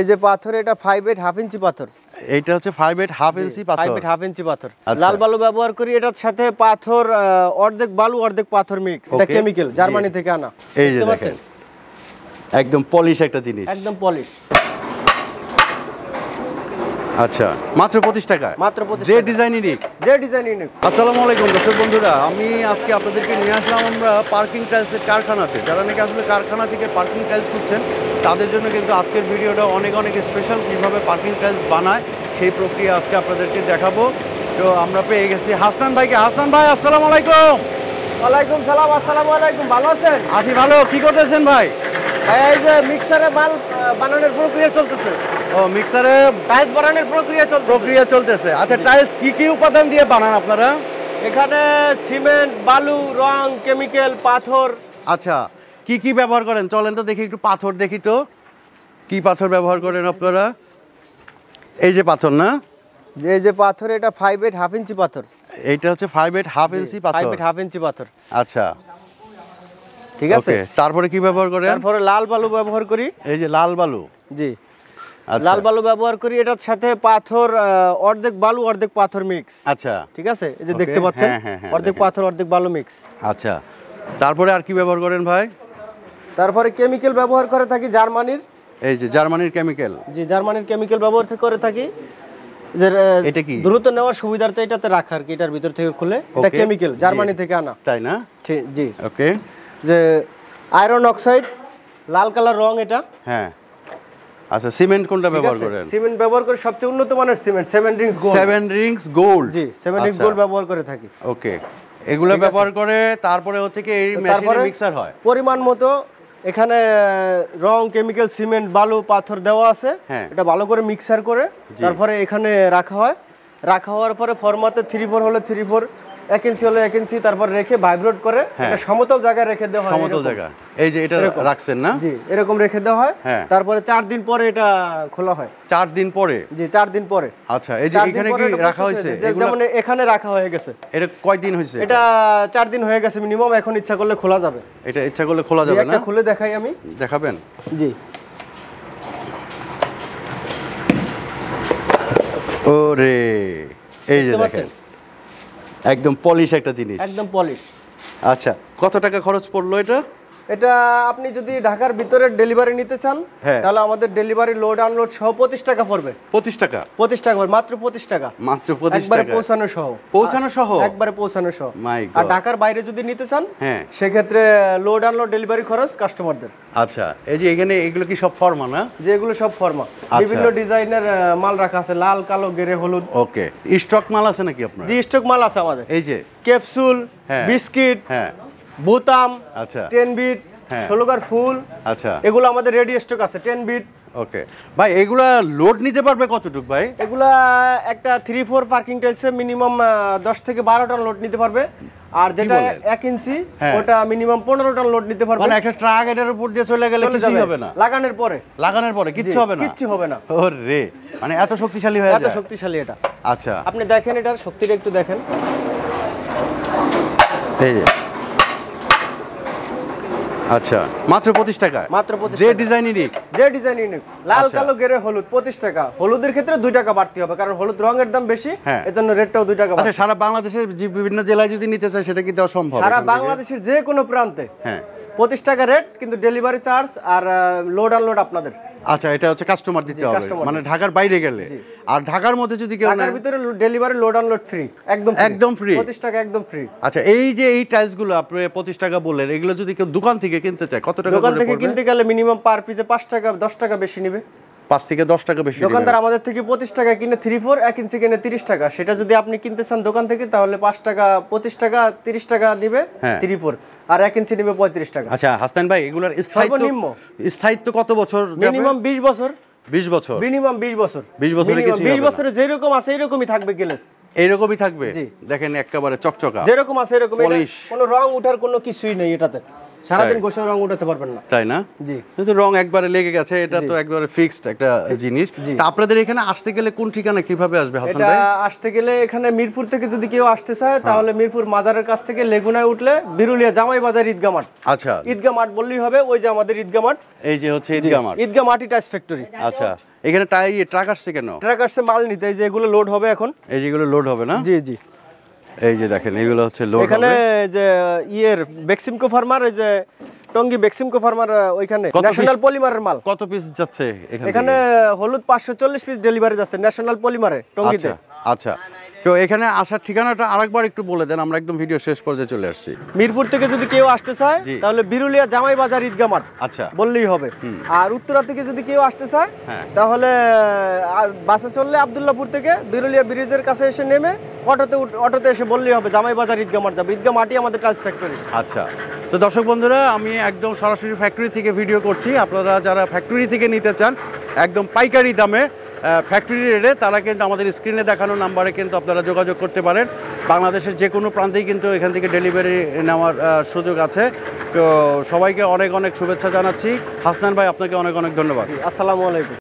এই যে পাথর এটা 5/8 হাফ ইঞ্চি পাথর। এইটা হচ্ছে 5/8 হাফ ইঞ্চি পাথর। 5/8 হাফ ইঞ্চি পাথর। লাল বালু ব্যবহার করি, এটার সাথে পাথর অর্ধেক বালু অর্ধেক পাথর মিক্স। এটা কেমিক্যাল জার্মানি থেকে আনা। এই যে দেখেন একদম পলিশ একটা জিনিস, একদম পলিশ। আচ্ছা মাত্র 25 টাকা। মাত্র 25 যে ডিজাইন ইউনিক, যে ডিজাইন ইউনিক। আসসালামু আলাইকুম দর্শক বন্ধুরা, আমি আজকে আপনাদেরকে নিয়ে আসলাম আমরা পার্কিং টাইলসের কারখানাতে। যারা নাকি আসলে কারখানা থেকে পার্কিং টাইলস করছেন তাদের জন্য কিন্তু আজকের ভিডিওটা অনেক অনেক স্পেশাল। কীভাবে পার্কিং টাইলস বানায় সেই প্রক্রিয়া আজকে আপনাদেরকে দেখাবো। তো আমরা পেয়ে গেছি হাসান ভাইকে। হাসান ভাই আসসালামু আলাইকুম। ওয়ালাইকুম সালাম। আসসালামু আলাইকুম। ভালো আছেন? আছি ভালো। কি করতেছেন ভাই? ভাই এই যে মিক্সারে মাল বানানোর প্রক্রিয়া চলতেছে। ও মিক্সারে টাইলস বানানোর প্রক্রিয়া চলতেছে। আচ্ছা টাইলস কি কি উপাদান দিয়ে বানান আপনারা? এখানে সিমেন্ট, বালু, রং, কেমিক্যাল, পাথর। আচ্ছা কি কি ব্যবহার করেন চলেন তো দেখি, একটু পাথর দেখি তো কি পাথর ব্যবহার করেন আপনারা। এই যে পাথর না, যে পাথর এটা 5/8 হাফ ইঞ্চি পাথর। এইটা হচ্ছে 5/8 হাফ ইঞ্চি পাথর। 5/8 হাফ ইঞ্চি পাথর। আচ্ছা ঠিক আছে। তারপরে কি ব্যবহার করেন? তারপরে লাল বালু ব্যবহার করি। এই যে লাল বালু। জি লাল বালু ব্যবহার করি, এটার সাথে পাথর অর্ধেক বালু অর্ধেক পাথর মিক্স। আচ্ছা ঠিক আছে, এই যে দেখতে পাচ্ছেন অর্ধেক পাথর অর্ধেক বালু মিক্স। আচ্ছা তারপরে আর কি ব্যবহার করেন ভাই? তারপরে কেমিক্যাল ব্যবহার করে থাকি জার্মানির। এই যে জার্মানির কেমিক্যাল। জি জার্মানির কেমিক্যাল ব্যবহার করে থাকি, যে এটা কি দ্রুত নেওয়ার সুবিধার্থে এটাতে রাখা আর কি, এটার ভিতর থেকে খুলে। এটা কেমিক্যাল জার্মানি থেকে আনা, তাই না? জি ওকে। যে আয়রন অক্সাইড লাল কালার রং এটা। হ্যাঁ আচ্ছা সিমেন্ট কোনটা ব্যবহার করেন? সিমেন্ট ব্যবহার করে সবচেয়ে উন্নত মানের cement 7 rings gold. 7 rings gold. জি 7 রিংস গোল্ড ব্যবহার করে থাকি। ওকে এগুলো ব্যবহার করে তারপরে হচ্ছে কি এই মেশিনে মিক্সার হয় পরিমাণ মতো। এখানে রং, কেমিক্যাল, সিমেন্ট, বালু, পাথর দেওয়া আছে। এটা ভালো করে মিক্সার করে তারপরে এখানে রাখা হয়। রাখা হওয়ার পরে ফরমাতে 3/4 হলে 3/4, 1 ইঞ্চি হলে 1 ইঞ্চি, তারপর রেখে ভাইব্রেট করে এটা সমতল জায়গায় রেখে দেওয়া হয়। সমতল জায়গা এই যে এটা রাখছেন না? জি এরকম রেখে দেওয়া হয়। তারপরে 4 দিন পরে এটা খোলা হয়। 4 দিন পরে? জি 4 দিন পরে। আচ্ছা এই যে এখানে কি রাখা হয়েছে? যেমন এখানে রাখা হয়ে গেছে। এটা কয় দিন হয়েছে? এটা 4 দিন হয়ে গেছে মিনিমাম। এখন ইচ্ছা করলে খোলা যাবে। এটা ইচ্ছা করলে খোলা যাবে না? একটা খুলে দেখাই আমি। দেখাবেন? জি ওরে এই যে দেখেন একদম পলিশ একটা জিনিস, একদম পলিশ। আচ্ছা কত টাকা খরচ পড়লো এটা? এটা আপনি যদি ঢাকার ভিতরে ডেলিভারি নিতে চান তাহলে আমাদের ডেলিভারি লোড আনলোড সহ 25 টাকা পড়বে। 25 টাকা? 25 টাকা মাত্র 25 টাকা। মাত্র 25 টাকা একবারে পৌঁছানো সহ। পৌঁছানো সহ? একবারে পৌঁছানো সহ। মাই গড। আর ঢাকার বাইরে যদি নিতে চান সেক্ষেত্রে লোড আনলোড ডেলিভারি খরচ কাস্টমারদের। আচ্ছা এই যে এখানে এগুলো কি সব ফর্মা না? যে এগুলো সব ফর্মা, বিভিন্ন ডিজাইনের মাল রাখা আছে, লাল, কালো, গেরে, হলুদ। ওকে স্টক মাল আছে নাকি আপনার? জি স্টক মাল আছে আমাদের। এই যে ক্যাপসুল, বিস্কিট, বোতাম, আচ্ছা 10 বিট, 16 ফুল, আচ্ছা এগুলো আমাদের রেডি স্টক আছে 10 বিট। ওকে ভাই এগুলা লোড নিতে পারবে কতটুকু ভাই? এগুলা একটা 3/4 পার্কিং টাইলসে মিনিমাম 10 থেকে 12 টন লোড নিতে পারবে। আর যেটা 1 ইঞ্চি ওটা মিনিমাম 15 টন লোড নিতে পারবে। মানে একটা ট্রাক এটার উপর দিয়ে চলে গেলে কিছু হবে না? লাগানোর পরে কিচ্ছু হবে না? কিচ্ছু হবে না। ওরে মানে এত শক্তিশালী হয়ে যায়? এত শক্তিশালী এটা। আচ্ছা আপনি দেখেন এটার শক্তিটা একটু দেখেন। এই যে আচ্ছা মাত্র 25 টাকা। মাত্র 25 যে ডিজাইন ইউনিক, যে ডিজাইন ইউনিক, লাল, কালো, গেরে, হলুদ 25 টাকা। হলুদের ক্ষেত্রে 2 টাকা বাড়তি হবে কারণ হলুদ রঙের দাম বেশি, এজন্য রেটটাও 2 টাকা। আচ্ছা সারা বাংলাদেশের বিভিন্ন জেলায় যদি নিতে চায় সেটা কি দেওয়া সম্ভব? সারা বাংলাদেশের যে কোনো প্রান্তে 25 টাকা রেট, কিন্তু ডেলিভারি চার্জ আর লোড আনলোড আপনাদের। আচ্ছা এটা হচ্ছে কাস্টমার দিতে হবে মানে ঢাকার বাইরে গেলে। আর ঢাকার মধ্যে যদি কেউ ঢাকার ভিতরে ডেলিভারি লোড আনলোড ফ্রি, একদম ফ্রি 25 টাকা একদম ফ্রি। আচ্ছা এই যে এই টাইলস গুলো আপনি 25 টাকা বললেন, এগুলো যদি কেউ দোকান থেকে কিনতে চায় কত টাকা? দোকান থেকে কিনতে গেলে মিনিমাম পার পিসে 5 টাকা 10 টাকা বেশি নেবে। 5 থেকে 10 টাকা বেশি। দোকানদার আমাদের থেকে 25 টাকা কিনে 3/4, 1 ইঞ্চি কিনে 30 টাকা। সেটা যদি আপনি কিনতে চান দোকান থেকে তাহলে 5 টাকা 25 টাকা 30 টাকা দিবে 3/4, আর 1 ইঞ্চি নিবে 35 টাকা। আচ্ছা হাসান ভাই এগুলোর স্থায়িত্ব কত বছর? মিনিমাম 20 বছর। 20 বছর? মিনিমাম 20 বছর। 20 বছরে কিছু হবে না? 20 বছরে যেরকম আছে এরকমই থাকবে গ্লেস। এইরকমই থাকবে? দেখেন একেবারে চকচকা যেরকম আছে এরকম, কোনো রং ওঠার কোনো কিছুই নেই এটাতে। সারাদিন ঘষে রং উঠাতে পারবেন না। তাই না? জি। কিন্তু রং একবারে লেগে গেছে, এটা তো একবারে ফিক্সড একটা জিনিস। তা আপনাদের এখানে আসতে গেলে কোন ঠিকানা কিভাবে আসবে হাসান এটা ভাই? আসতে গেলে এখানে মিরপুর থেকে যদি কেউ আসতে চায় তাহলে মিরপুর মাজারের কাছ থেকে লেগুনায় উঠলে বিরুলিয়া জামাই বাজার ঈদগাহ মাঠ। আচ্ছা, ঈদগাহ মাঠ বললেই হবে, ওই যে আমাদের ঈদগাহ মাঠ। এই যে হচ্ছে ঈদগাহ মাঠ। ঈদগাহ মাঠই টাইস ফ্যাক্টরি। আচ্ছা, এখানে ট্রাক আসছে কেন? ট্রাক আসছে মাল নিতে, এই যে এগুলো লোড হবে এখন। এই যেগুলো লোড হবে না? জি জি। এই যে দেখেন এগুলো হচ্ছে লোড হবে। এখানে যে বেক্সিমকো ফার্মার, এই যে টঙ্গী বেক্সিমকো ফার্মার, ওইখানে ন্যাশনাল পলিমারের মাল। কত পিস যাচ্ছে এখানে? এখানে হলুদ 540 পিস ডেলিভারি যাচ্ছে ন্যাশনাল পলিমারে টঙ্গীতে। আচ্ছা, তো এখানে আসার ঠিকানাটা আরেকবার একটু বলে দেন, আমরা একদম ভিডিও শেষ পর্যায়ে চলে আসছি। মিরপুর থেকে যদি কেউ আসতে চায় তাহলে বিরুলিয়া জামাই বাজার ঈদগাহ মাঠ আচ্ছা বললেই হবে। আর উত্তরা থেকে যদি কেউ আসতে চায় তাহলে বাসে চললে আব্দুল্লাহপুর থেকে বিরুলিয়া ব্রিজের কাছে এসে নেমে অটোতে এসে বললেই হবে জামাই বাজার ঈদগাহ মাঠ যাবে। ঈদগাহ মাঠই আমাদের টাইলস ফ্যাক্টরি। আচ্ছা, তো দর্শক বন্ধুরা, আমি একদম সরাসরি ফ্যাক্টরি থেকে ভিডিও করছি। আপনারা যারা ফ্যাক্টরি থেকে নিতে চান একদম পাইকারি দামে ফ্যাক্টরি রেটে, তারা কিন্তু আমাদের স্ক্রিনে দেখানো নাম্বারে কিন্তু আপনারা যোগাযোগ করতে পারেন। বাংলাদেশের যে কোনো প্রান্তেই কিন্তু এখান থেকে ডেলিভারি নেওয়ার সুযোগ আছে। তো সবাইকে অনেক অনেক শুভেচ্ছা জানাচ্ছি। হাসনান ভাই, আপনাকে অনেক অনেক ধন্যবাদ। আসসালামু আলাইকুম।